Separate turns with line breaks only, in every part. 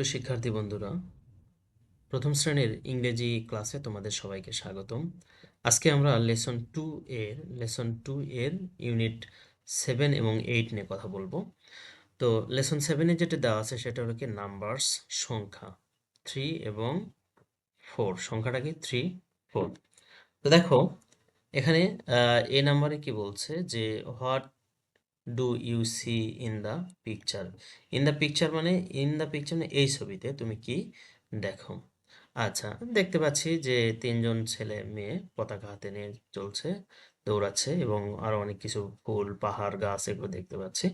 সুপ্রিয় শিক্ষার্থী বন্ধুরা, প্রথম শ্রেণীর ইংরেজি ক্লাসে তোমাদের সবাইকে স্বাগতম। আজকে আমরা লেসন টু এর ইউনিট 7 এবং 8 নিয়ে কথা বলবো। তো লেসন 7-এ যেটা দেওয়া আছে সেটা হলো কি নাম্বারস, সংখ্যা 3 এবং 4। সংখ্যাটা কি 3, 4। তো দেখো এখানে এ নাম্বারে কি বলছে যে what do you see in the picture. In the picture মানে এই ছবিতে তুমি কি দেখো। আচ্ছা, দেখতে পাচ্ছি যে তিনজন ছেলে মেয়ে পতাকা হাতে নিয়ে চলছে, দৌড়াচ্ছে এবং আরো অনেক কিছু ফুল, পাহাড়, গাছ এগুলো দেখতে পাচ্ছি।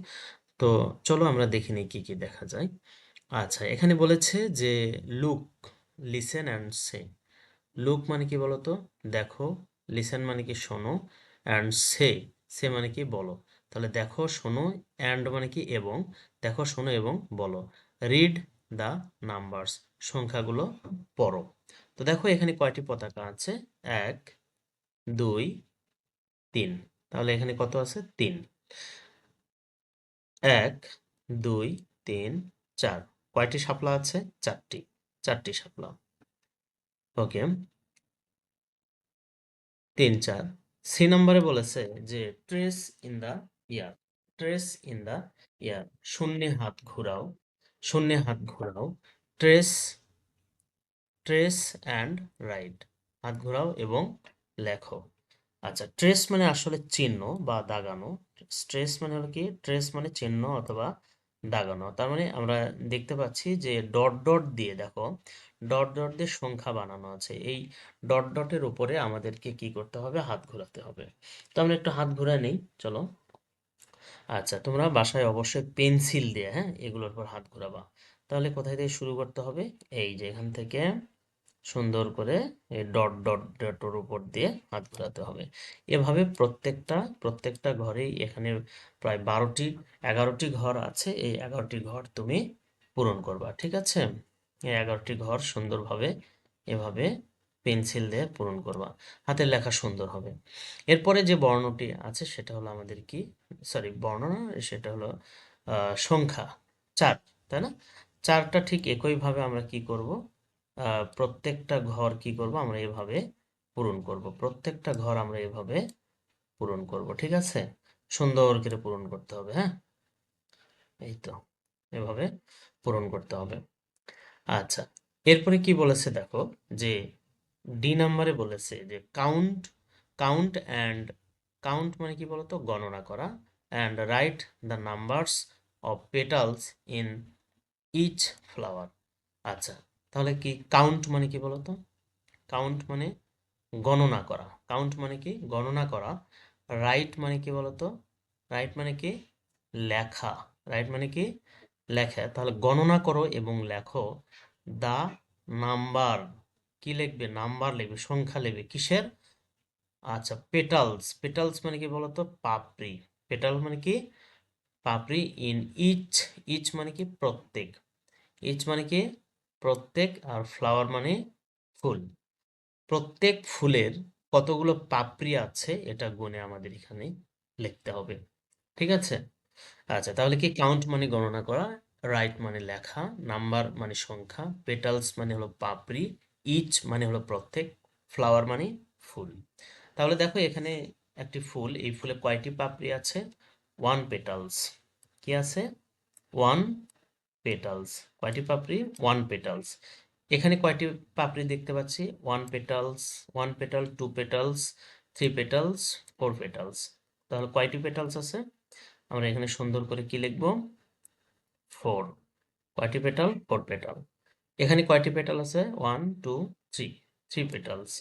তো চলো আমরা দেখে নিই কি কি দেখা যায়। আচ্ছা, এখানে বলেছে যে look, listen and say. Look মানে কি বলতো, দেখো। লিসেন মানে কি শোনো। অ্যান্ড সে, সে মানে কি বলো। তাহলে দেখো, শোনো, অ্যান্ড মানে কি এবং, দেখো, শোনো এবং বলো। রিড দ্য নাম্বারস, সংখ্যাগুলো পড়ো। তো দেখো এখানে কয়টি পতাকা আছে, 1, 2, 3। তাহলে এখানে কত আছে, 3। 1, 2, 3, 4। কয়টি শাপলা আছে, 4টি, 4টি শাপলা। ওকে, 3, 4। সি নম্বরে বলেছে যে trace in the air, trace in the air, শূন্যে হাত ঘোরাও, শূন্যে হাত ঘোরাও। ট্রেস, ট্রেস অ্যান্ড রাইট, হাত ঘোরাও এবং লেখো। আচ্ছা, ট্রেস মানে আসলে চিহ্ন বা দাগানো। ট্রেস মানে হলো কি, ট্রেস মানে চিহ্ন অথবা দাগানো। তার মানে আমরা দেখতে পাচ্ছি যে ডট ডট দিয়ে, দেখো, ডট ডট দিয়ে সংখ্যা বানানো আছে। এই ডট ডটের উপরে আমাদেরকে কি করতে হবে, হাত ঘোরাতে হবে। তো আমরা একটু হাত ঘোরা নেই, চলো। আচ্ছা, তোমরা বাসায় অবশ্যই পেন্সিল দিয়ে, হ্যাঁ, এগুলোর পর হাত ঘোরাবা। তাহলে কোথায় থেকে শুরু করতে হবে, এই যে এখান থেকে সুন্দর করে এই ডট ডট ডটের উপর দিয়ে হাত ঘোরাতে হবে। এভাবে প্রত্যেকটা ঘরেই, এখানে প্রায় 11টি ঘর আছে। এই 11টি ঘর তুমি পূরণ করবা, ঠিক আছে। এই 11টি ঘর সুন্দরভাবে এভাবে পেন্সিল দিয়ে পূরণ করবা, হাতের লেখা সুন্দর হবে। এরপরে যে বর্ণটি আছে সেটা হলো আমাদের কি, সরি বর্ণ না, সেটা হলো সংখ্যা 4, তাই না। 4টা ঠিক একইভাবে আমরা কি করব, প্রত্যেকটা ঘর কি করব, আমরা এভাবে পূরণ করব। প্রত্যেকটা ঘর আমরা এভাবে পূরণ করব, ঠিক আছে। সুন্দর করে পূরণ করতে হবে, হ্যাঁ। এই তো, এভাবে পূরণ করতে হবে। আচ্ছা, এরপরে কি বলেছে দেখো, যে ডি নাম্বারে বলেছে যে কাউন্ট, কাউন্ট অ্যান্ড, কাউন্ট মানে কি বলতো, গণনা করা। And write the numbers of petals in each flower. আচ্ছা, তাহলে কি কাউন্ট মানে কি বলতো, কাউন্ট মানে গণনা করা। কাউন্ট মানে কি, গণনা করা। রাইট মানে কি বলতো, রাইট মানে কি, লেখা। রাইট মানে কি, লেখা। তাহলে গণনা করো এবং লেখো দা নাম্বার, কি লিখবে, নাম্বার লিখবে, সংখ্যা লিখবে, কিসের, আচ্ছা, পেটালস। পেটালস মানে কি বলতো, পাপড়ি। পেটাল মানে কি, পাপড়ি। ইন ইচ, ইচ মানে কি প্রত্যেক, ইচ মানে কি প্রত্যেক, আর ফ্লাওয়ার মানে ফুল। প্রত্যেক ফুলের কতগুলো পাপড়ি আছে এটা গুণে আমাদের এখানে লিখতে হবে, ঠিক আছে। আচ্ছা, তাহলে কি কাউন্ট মানে গণনা করা, রাইট মানে লেখা, নাম্বার মানে সংখ্যা, পেটালস মানে হলো পাপড়ি, ইচ মানে হলো প্রত্যেক, ফ্লাওয়ার মানে ফুল। তাহলে দেখো এখানে একটি ফুল, এই ফুলে কয়টি পাপড়ি আছে, 1 পেটালস। কি আছে, 1 পেটালস। কয়টি পাপড়ি, 1 পেটালস। এখানে কয়টি পাপড়ি দেখতে পাচ্ছি, 1 petals, 1 petal, 2 petals, 3 petals, 4 petals. তাহলে কয়টি পেটালস আছে, আমরা এখানে সুন্দর করে কি লিখব, 4। কয়টি পেটাল, 4 পেটাল। এখানে কয়টি পেটাল আছে, 1, 2, 3, 3 পেটালস।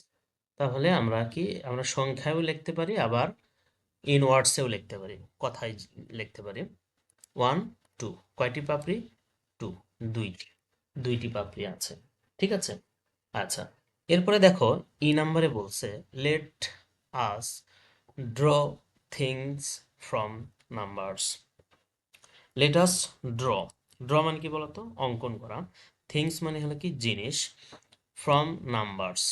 তাহলে আমরা কি, আমরা সংখ্যায়ও লিখতে পারি, আবার ইন ওয়ার্ডসেও লিখতে পারি, কথায় লিখতে পারি। 1, 2, কয়টি পাপড়ি, 2, দুইটি, দুইটি পাপড়ি আছে, ঠিক আছে। আচ্ছা, এরপরে দেখো ই নাম্বারে বলছে let us draw things from numbers. Let us draw, draw মানে কি বলতো, অঙ্কন করা। থিংস মানে হলো কি জিনিস, ফ্রম নাম্বারস,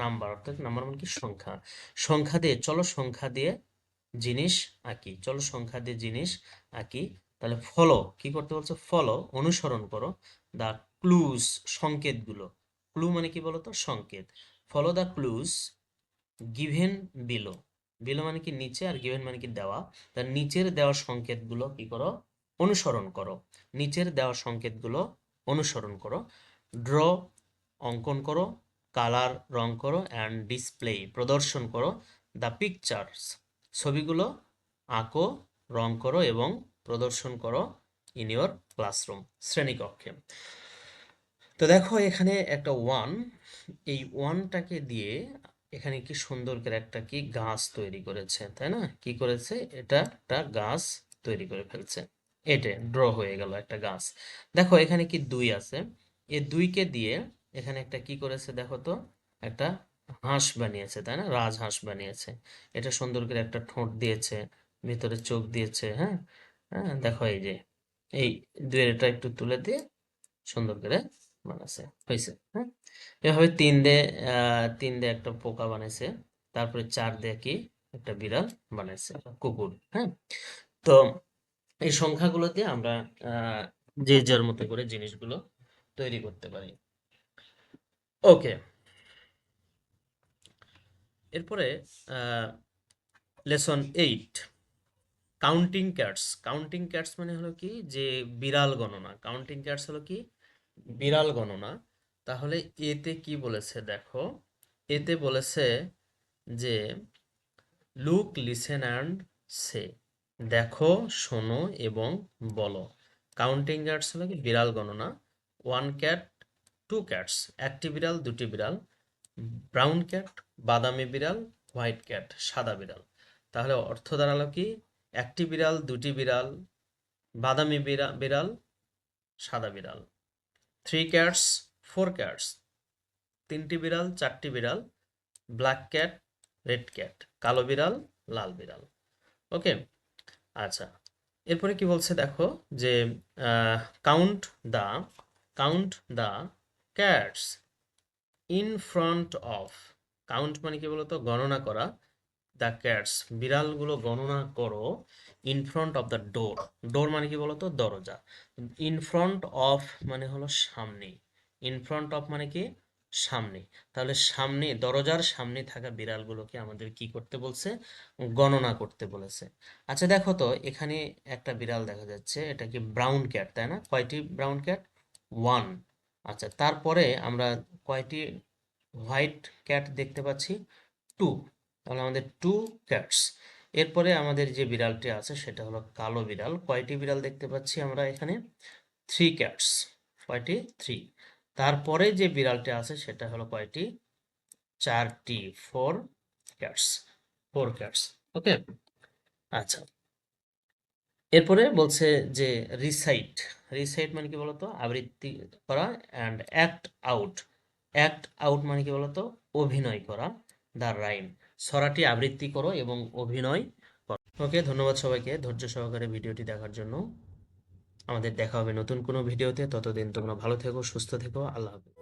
নাম্বার অর্থাৎ নাম্বার মানে কি সংখ্যা। সংখ্যা দিয়ে, চলো সংখ্যা দিয়ে জিনিস আঁকি, চলো সংখ্যা দিয়ে জিনিস আঁকি। তাহলে ফলো, কি করতে বলছে, ফলো অনুসরণ করো, দ্য ক্লুজ সংকেতগুলো, ক্লু মানে কি বলতো সংকেত, follow the clues given below, below মানে কি নিচে আর গিভেন মানে কি দেওয়া, তার নিচের দেওয়া সংকেতগুলো কি করো অনুসরণ করো, নিচের দেওয়া সংকেতগুলো অনুসরণ করো, ড্র অঙ্কন করো, কালার রং করো, অ্যান্ড ডিসপ্লে প্রদর্শন করো, দ্য পিকচার্স ছবিগুলো আঁকো, রং করো এবং প্রদর্শন করো ইন ইওর ক্লাসরুম শ্রেণীকক্ষে। তো দেখো এখানে একটা ওয়ান, এই ওয়ানটাকে দিয়ে এখানে কি সুন্দর করে একটা কি গাছ তৈরি করেছে, তাই না? কি করেছে, এটা একটা গাছ তৈরি করে ফেলছে, এটা ড্র হয়ে গেল একটা গাছ। দেখো এখানে কি দুই আছে, এই দুইকে দিয়ে এখানে একটা কি করেছে দেখো তো, একটা হাঁস বানিয়েছে, তাই না? রাজহাঁস বানিয়েছে, এটা সুন্দর করে একটা ঠোঁট দিয়েছে, ভিতরে চোখ দিয়েছে, হ্যাঁ হ্যাঁ দেখো এই যে এই দুয়ের এটা একটু তুলে দিয়ে সুন্দর করে বানাইছে, হয়েছে, হ্যাঁ। এভাবে তিন দিয়ে একটা পোকা বানাইছে, তারপরে চার দিয়ে কি একটা বিড়াল বানাইছে, কুকুর, হ্যাঁ। তো এই সংখ্যাগুলো দিয়ে আমরা যে যার মতো করে জিনিসগুলো তৈরি করতে পারি। ওকে, এরপরে lesson 8, counting cats. Counting cats মানে হলো কি যে বিড়াল গণনা, কাউন্টিং ক্যাটস হলো কি বিড়াল গণনা। তাহলে এতে কি বলেছে দেখো, এতে বলেছে যে লুক লিসেন অ্যান্ড সে, দেখো শোনো এবং বলো। কাউন্টিং ক্যাটস হলো কি বিড়াল গণনা, ওয়ান ক্যাট টু ক্যাটস একটি বিড়াল দুটি বিড়াল, ব্রাউন ক্যাট বাদামি বিড়াল, হোয়াইট ক্যাট সাদা বিড়াল। তাহলে অর্থ দাঁড়ালো কি একটি বিড়াল দুটি বিড়াল, বাদামি বিড়াল সাদা বিড়াল, থ্রি ক্যাটস ফোর ক্যাটস তিনটি বিড়াল চারটি বিড়াল, ব্ল্যাক ক্যাট রেড ক্যাট কালো বিড়াল লাল বিড়াল। ওকে, আচ্ছা, এরপরে কি বলছে দেখো যে count the count the cats in front of, count মানে কি বলতো গণনা করা, দ্য ক্যাটস বিড়ালগুলো গণনা করো, in front of the door, door মানে কি বলতো দরজা, ইন ফ্রন্ট অফ মানে হলো সামনে, ইন ফ্রন্ট অফ মানে কি সামনে, তাহলে সামনে দরজার সামনে থাকা বিড়ালগুলোকে আমাদের কি করতে বলছে, গণনা করতে বলেছে। আচ্ছা দেখো তো এখানে একটা বিড়াল দেখা যাচ্ছে, এটা কি ব্রাউন ক্যাট, তাই না? কয়টি ব্রাউন ক্যাট, ওয়ান। আচ্ছা তারপরে আমরা কয়টি হোয়াইট ক্যাট দেখতে পাচ্ছি, টু, তাহলে আমাদের টু ক্যাটস। এরপরে আমাদের যে বিড়ালটি আছে সেটা হলো কালো বিড়াল, কয়টি বিড়াল দেখতে পাচ্ছি আমরা এখানে, থ্রি ক্যাটস, কয়টি, থ্রি। তারপরে যে বিড়ালটি আছে সেটা হলো কয়টি, চারটি, ফোর ক্যাটস, ফোর ক্যাটস। ওকে, আচ্ছা, এরপরে বলছে যে রিসাইট, রিসাইট মানে কি বলতো আবৃত্তি করা, and act out, act out মানে কি বলতো অভিনয় করা, দ্য রাইম ছড়াটি আবৃত্তি করো এবং অভিনয় করো। ওকে, ধন্যবাদ সবাইকে ধৈর্য সহকারে ভিডিওটি দেখার জন্য। আমাদের দেখা হবে নতুন কোনো ভিডিওতে, ততদিন তোমরা ভালো থেকো সুস্থ থেকো, আল্লাহ হাফেজ।